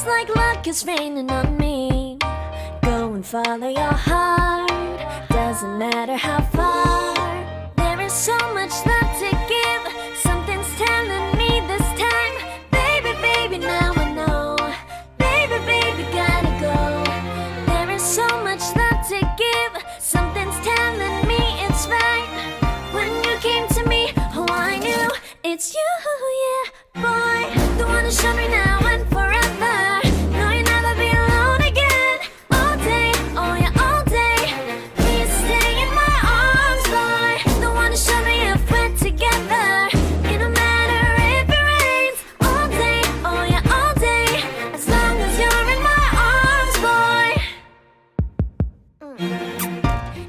Feels like luck is raining on me. Go and follow your heart. Doesn't matter how far. There is so much love to give. Something's telling me this time. Baby, baby, now I know. Baby, baby, gotta go. There is so much love to give. Something's telling me it's right. When you came to me, oh, I knew it's you, yeah, boy. The one who showed me now and forever. No, you'll never be alone again. All day, oh yeah, all day. Please stay in my arms, boy. The one who showed me if we're together. It don't matter if it rains. All day, oh yeah, all day. As long as you're in my arms, boy.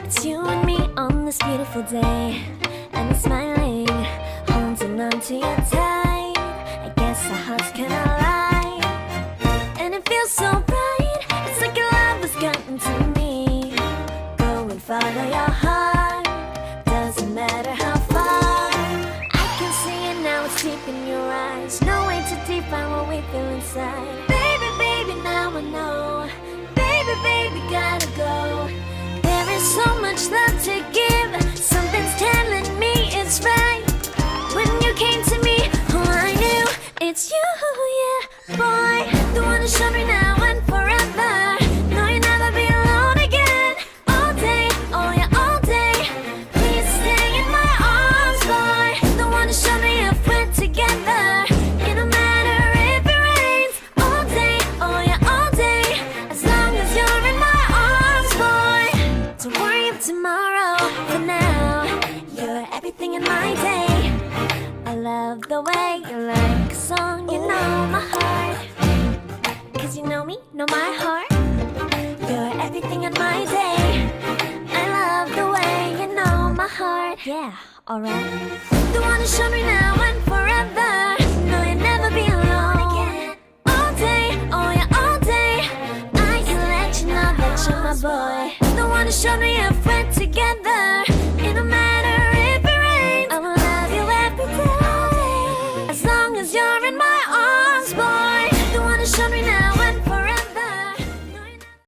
It's you and me on this beautiful day. And I'm smiling, holding on to you tight. I guess our hearts can align. And it feels so right. It's like your love has gotten to me. Go and follow your heart. Doesn't matter how far. I can see it now, it's deep in your eyes. No way to define what we feel inside. Baby, baby, now I know. Baby, baby, gotta go. There is so much love to give. Something's telling me it's right. When you came to me, oh, I knew it's you, yeah, boy. The one who showed me now and forever. No, you'll never be alone again. All day, oh yeah, all day. Please stay in my arms, boy. The one who showed me if we're together. It don't matter if it rains. All day, oh yeah, all day. As long as you're in my arms, boy. Don't worry of tomorrow. For now, you're everything in my day. I love the way you like a song, you know my heart. Cause you know me, know my heart. You're everything in my day. I love the way you know my heart. Yeah, alright. The one who showed me now and forever.